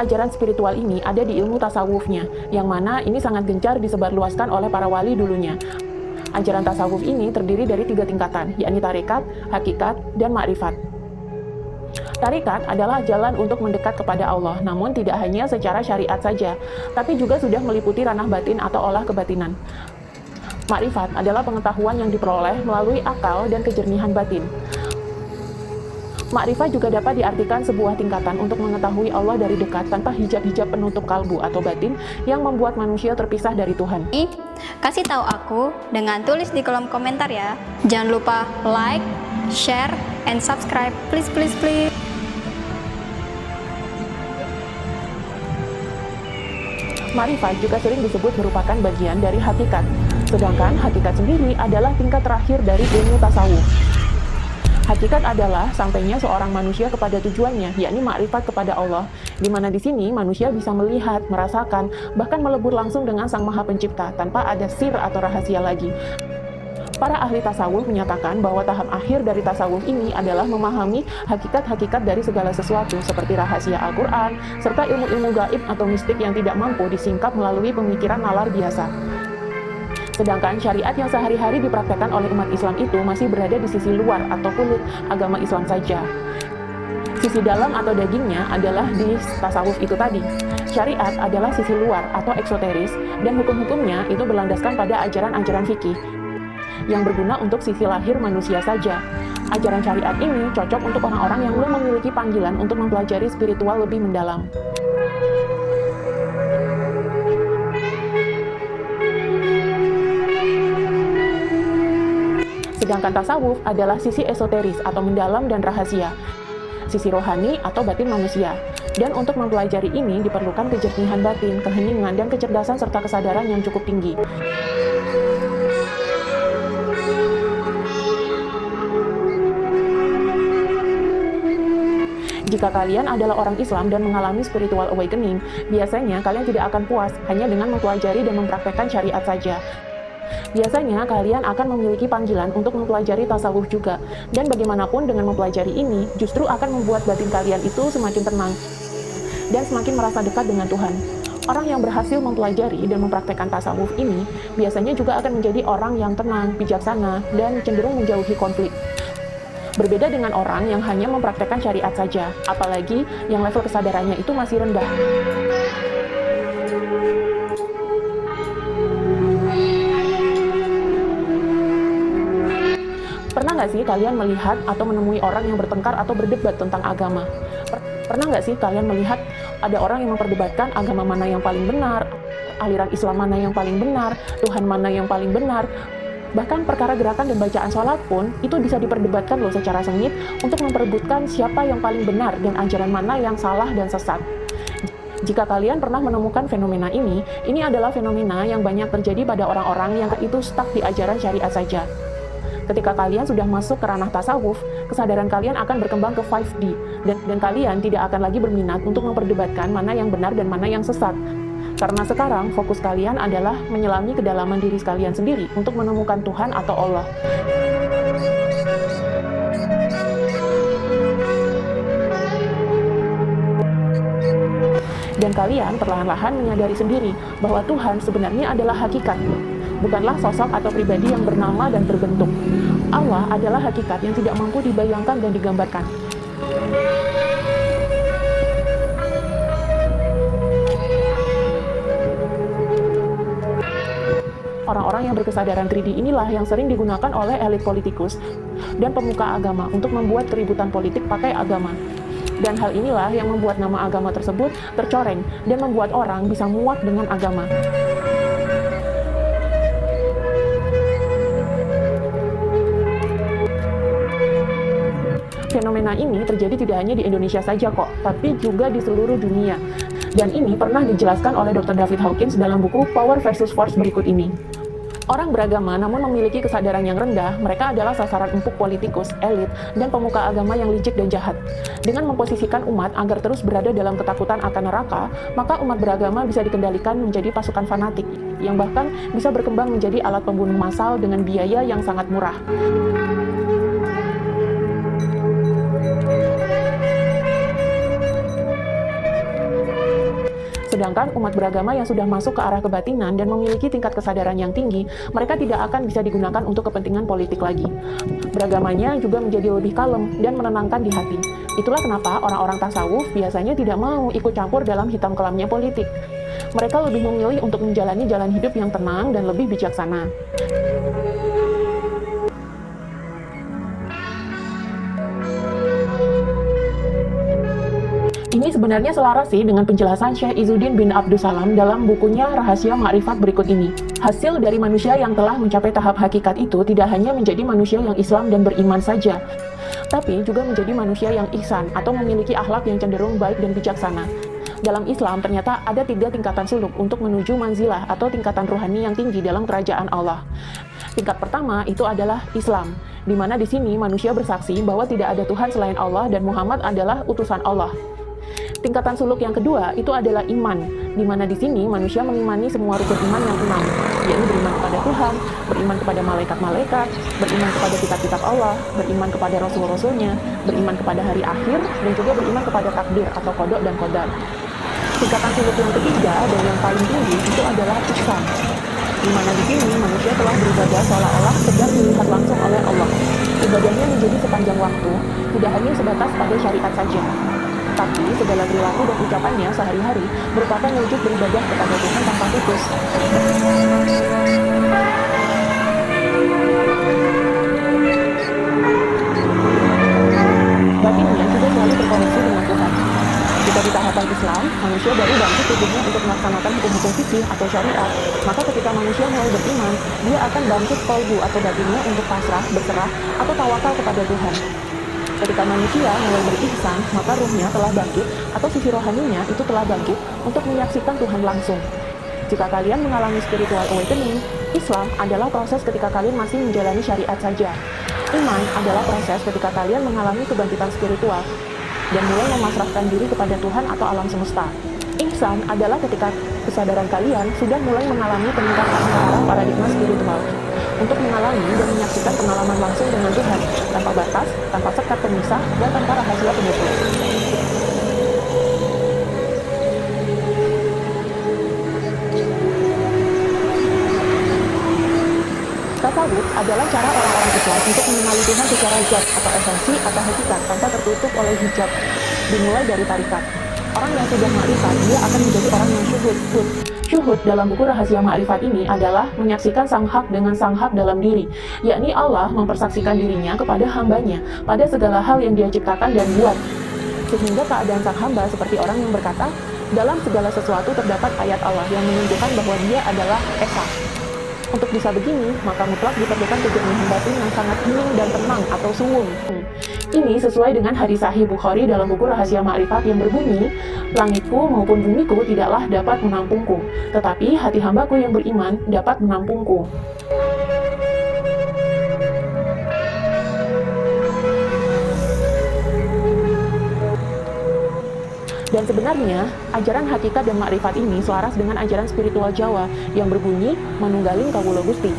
ajaran spiritual ini ada di ilmu tasawufnya, yang mana ini sangat gencar disebarluaskan oleh para wali dulunya. Ajaran tasawuf ini terdiri dari 3 tingkatan, yakni tarekat, hakikat, dan makrifat. Tarekat adalah jalan untuk mendekat kepada Allah, namun tidak hanya secara syariat saja, tapi juga sudah meliputi ranah batin atau olah kebatinan. Makrifat adalah pengetahuan yang diperoleh melalui akal dan kejernihan batin. Makrifat juga dapat diartikan sebuah tingkatan untuk mengetahui Allah dari dekat tanpa hijab-hijab penutup kalbu atau batin yang membuat manusia terpisah dari Tuhan. Kasih tahu aku dengan tulis di kolom komentar ya. Jangan lupa like, share, and subscribe. Please, please, please. Makrifat juga sering disebut merupakan bagian dari hakikat, sedangkan hakikat sendiri adalah tingkat terakhir dari ilmu tasawuf. Hakikat adalah sampainya seorang manusia kepada tujuannya, yakni makrifat kepada Allah, di mana di sini manusia bisa melihat, merasakan, bahkan melebur langsung dengan Sang Maha Pencipta tanpa ada sir atau rahasia lagi. Para ahli tasawuf menyatakan bahwa tahap akhir dari tasawuf ini adalah memahami hakikat-hakikat dari segala sesuatu, seperti rahasia Al-Quran, serta ilmu-ilmu gaib atau mistik yang tidak mampu disingkap melalui pemikiran nalar biasa. Sedangkan syariat yang sehari-hari dipraktekkan oleh umat Islam itu masih berada di sisi luar atau kulit agama Islam saja. Sisi dalam atau dagingnya adalah di tasawuf itu tadi. Syariat adalah sisi luar atau eksoteris, dan hukum-hukumnya itu berlandaskan pada ajaran-ajaran fikih yang berguna untuk sisi lahir manusia saja. Ajaran syariat ini cocok untuk orang-orang yang belum memiliki panggilan untuk mempelajari spiritual lebih mendalam. Sedangkan tasawuf adalah sisi esoteris atau mendalam dan rahasia, sisi rohani atau batin manusia. Dan untuk mempelajari ini diperlukan kejernihan batin, keheningan, dan kecerdasan serta kesadaran yang cukup tinggi. Jika kalian adalah orang Islam dan mengalami spiritual awakening, biasanya kalian tidak akan puas hanya dengan mempelajari dan mempraktekkan syariat saja. Biasanya kalian akan memiliki panggilan untuk mempelajari tasawuf juga, dan bagaimanapun dengan mempelajari ini justru akan membuat batin kalian itu semakin tenang dan semakin merasa dekat dengan Tuhan. Orang yang berhasil mempelajari dan mempraktekkan tasawuf ini biasanya juga akan menjadi orang yang tenang, bijaksana, dan cenderung menjauhi konflik. Berbeda dengan orang yang hanya mempraktekkan syariat saja, apalagi yang level kesadarannya itu masih rendah. Pernah nggak sih kalian melihat atau menemui orang yang bertengkar atau berdebat tentang agama? Pernah nggak sih kalian melihat ada orang yang memperdebatkan agama mana yang paling benar, aliran Islam mana yang paling benar, Tuhan mana yang paling benar? Bahkan perkara gerakan dan bacaan sholat pun itu bisa diperdebatkan loh secara sengit untuk memperebutkan siapa yang paling benar dan ajaran mana yang salah dan sesat. Jika kalian pernah menemukan fenomena ini adalah fenomena yang banyak terjadi pada orang-orang yang itu stuck di ajaran syariat saja. Ketika kalian sudah masuk ke ranah tasawuf, kesadaran kalian akan berkembang ke 5D, dan kalian tidak akan lagi berminat untuk memperdebatkan mana yang benar dan mana yang sesat. Karena sekarang fokus kalian adalah menyelami kedalaman diri kalian sendiri untuk menemukan Tuhan atau Allah. Dan kalian perlahan-lahan menyadari sendiri bahwa Tuhan sebenarnya adalah hakikat, bukanlah sosok atau pribadi yang bernama dan berbentuk. Allah adalah hakikat yang tidak mampu dibayangkan dan digambarkan. Orang-orang yang berkesadaran 3D inilah yang sering digunakan oleh elit politikus dan pemuka agama untuk membuat keributan politik pakai agama. Dan hal inilah yang membuat nama agama tersebut tercoreng dan membuat orang bisa muak dengan agama. Fenomena ini terjadi tidak hanya di Indonesia saja kok, tapi juga di seluruh dunia. Dan ini pernah dijelaskan oleh Dr. David Hawkins dalam buku Power versus Force berikut ini. Orang beragama namun memiliki kesadaran yang rendah, mereka adalah sasaran empuk politikus, elit, dan pemuka agama yang licik dan jahat. Dengan memposisikan umat agar terus berada dalam ketakutan akan neraka, maka umat beragama bisa dikendalikan menjadi pasukan fanatik, yang bahkan bisa berkembang menjadi alat pembunuh massal dengan biaya yang sangat murah. Sedangkan umat beragama yang sudah masuk ke arah kebatinan dan memiliki tingkat kesadaran yang tinggi, mereka tidak akan bisa digunakan untuk kepentingan politik lagi. Beragamanya juga menjadi lebih kalem dan menenangkan di hati. Itulah kenapa orang-orang tasawuf biasanya tidak mau ikut campur dalam hitam kelamnya politik. Mereka lebih memilih untuk menjalani jalan hidup yang tenang dan lebih bijaksana. Ini sebenarnya selaras sih dengan penjelasan Syekh Izzuddin bin Abdussalam dalam bukunya Rahasia Ma'rifat berikut ini. Hasil dari manusia yang telah mencapai tahap hakikat itu tidak hanya menjadi manusia yang Islam dan beriman saja, tapi juga menjadi manusia yang ihsan atau memiliki akhlak yang cenderung baik dan bijaksana. Dalam Islam ternyata ada 3 tingkatan suluk untuk menuju manzilah atau tingkatan rohani yang tinggi dalam kerajaan Allah. Tingkat pertama itu adalah Islam, di mana di sini manusia bersaksi bahwa tidak ada Tuhan selain Allah dan Muhammad adalah utusan Allah. Tingkatan suluk yang kedua itu adalah iman, di mana di sini manusia mengimani semua rukun iman yang 6, yaitu beriman kepada Tuhan, beriman kepada malaikat-malaikat, beriman kepada kitab-kitab Allah, beriman kepada rasul-rasulnya, beriman kepada hari akhir, dan juga beriman kepada takdir atau kodok dan qadar. Tingkatan suluk yang ketiga dan yang paling tinggi itu adalah ihsan, di mana di sini manusia telah beribadah seolah-olah sedang dilihat langsung oleh Allah. Ibadahnya menjadi sepanjang waktu, tidak hanya sebatas pada syariat saja, tapi segala perilaku dan ucapannya sehari-hari merupakan wujud beribadah kepada Tuhan tanpa putus. Batinnya juga selalu terkoneksi dengan Tuhan. Jika di tahapan Islam, manusia baru bangkit tubuhnya untuk melaksanakan hukum-hukum fikih atau syariat, maka ketika manusia mulai beriman, dia akan bangkit qalbu atau batinnya untuk pasrah, berserah, atau tawakal kepada Tuhan. Ketika manusia mulai berihsan, maka ruhnya telah bangkit, atau sisi rohaninya itu telah bangkit untuk menyaksikan Tuhan langsung. Jika kalian mengalami spiritual awakening, Islam adalah proses ketika kalian masih menjalani syariat saja. Iman adalah proses ketika kalian mengalami kebangkitan spiritual dan mulai memasrahkan diri kepada Tuhan atau alam semesta. Ihsan adalah ketika kesadaran kalian sudah mulai mengalami peningkatan ke arah paradigma spiritual, untuk mengalami dan menyaksikan pengalaman langsung dengan Tuhan, tanpa batas, tanpa sekat pemisah, dan tanpa rahasia penutup. Tasawuf adalah cara orang-orang Islam untuk mengenali Tuhan secara zat atau esensi atau hakikat tanpa tertutup oleh hijab, dimulai dari tarikat. Orang yang sudah ma'rifat, dia akan menjadi orang yang syuhud. Syuhud dalam buku Rahasia Ma'rifat ini adalah menyaksikan sang hak dengan sang hak dalam diri, yakni Allah mempersaksikan dirinya kepada hambanya pada segala hal yang dia ciptakan dan buat. Sehingga keadaan sang hamba seperti orang yang berkata, dalam segala sesuatu terdapat ayat Allah yang menunjukkan bahwa dia adalah Esa. Untuk bisa begini, maka mutlak diperlukan kejernihan batin yang sangat hening dan tenang atau suwung. Ini sesuai dengan hadis Sahih Bukhari dalam buku Rahasia Ma'rifat yang berbunyi, langitku maupun bumiku tidaklah dapat menampungku, tetapi hati hambaku yang beriman dapat menampungku. Dan sebenarnya, ajaran hakikat dan makrifat ini selaras dengan ajaran spiritual Jawa yang berbunyi manunggaling kawula Gusti.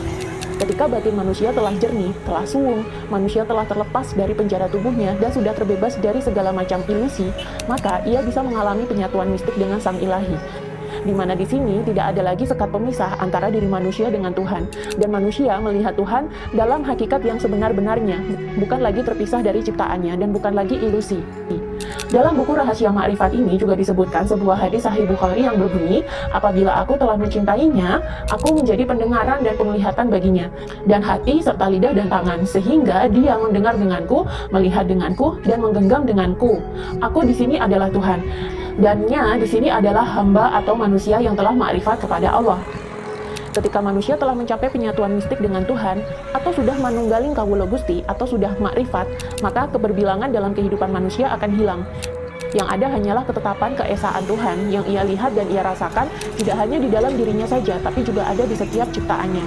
Ketika batin manusia telah jernih, telah suwung, manusia telah terlepas dari penjara tubuhnya dan sudah terbebas dari segala macam ilusi, maka ia bisa mengalami penyatuan mistik dengan Sang Ilahi. Di mana di sini tidak ada lagi sekat pemisah antara diri manusia dengan Tuhan, dan manusia melihat Tuhan dalam hakikat yang sebenar-benarnya, bukan lagi terpisah dari ciptaannya dan bukan lagi ilusi. Dalam buku Rahasia Ma'rifat ini juga disebutkan sebuah hadis Sahih Bukhari yang berbunyi, apabila aku telah mencintainya, aku menjadi pendengaran dan penglihatan baginya, dan hati serta lidah dan tangan, sehingga dia mendengar denganku, melihat denganku, dan menggenggam denganku. Aku di sini adalah Tuhan, dannya di sini adalah hamba atau manusia yang telah ma'rifat kepada Allah. Ketika manusia telah mencapai penyatuan mistik dengan Tuhan, atau sudah manunggaling kawula Gusti, atau sudah makrifat, maka keberbilangan dalam kehidupan manusia akan hilang. Yang ada hanyalah ketetapan keesaan Tuhan yang ia lihat dan ia rasakan, tidak hanya di dalam dirinya saja, tapi juga ada di setiap ciptaannya.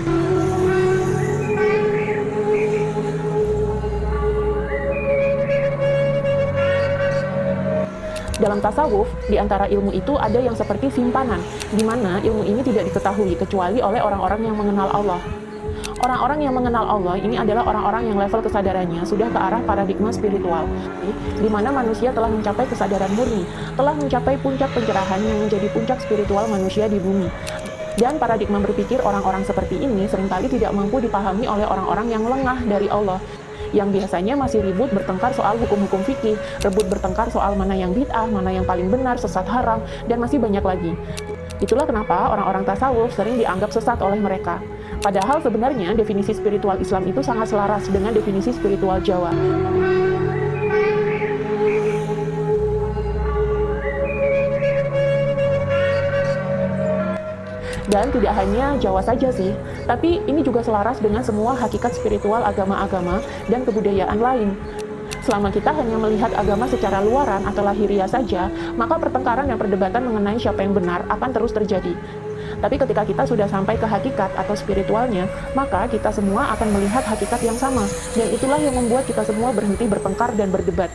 Dalam tasawuf, di antara ilmu itu ada yang seperti simpanan, di mana ilmu ini tidak diketahui kecuali oleh orang-orang yang mengenal Allah. Orang-orang yang mengenal Allah ini adalah orang-orang yang level kesadarannya sudah ke arah paradigma spiritual, di mana manusia telah mencapai kesadaran murni, telah mencapai puncak pencerahan yang menjadi puncak spiritual manusia di bumi. Dan paradigma berpikir orang-orang seperti ini seringkali tidak mampu dipahami oleh orang-orang yang lengah dari Allah, yang biasanya masih ribut bertengkar soal hukum-hukum fikih, rebut bertengkar soal mana yang bid'ah, mana yang paling benar, sesat haram, dan masih banyak lagi. Itulah kenapa orang-orang tasawuf sering dianggap sesat oleh mereka. Padahal sebenarnya definisi spiritual Islam itu sangat selaras dengan definisi spiritual Jawa. Dan tidak hanya Jawa saja sih, tapi ini juga selaras dengan semua hakikat spiritual agama-agama dan kebudayaan lain. Selama kita hanya melihat agama secara luaran atau lahiriah saja, maka pertengkaran dan perdebatan mengenai siapa yang benar akan terus terjadi. Tapi ketika kita sudah sampai ke hakikat atau spiritualnya, maka kita semua akan melihat hakikat yang sama, dan itulah yang membuat kita semua berhenti bertengkar dan berdebat.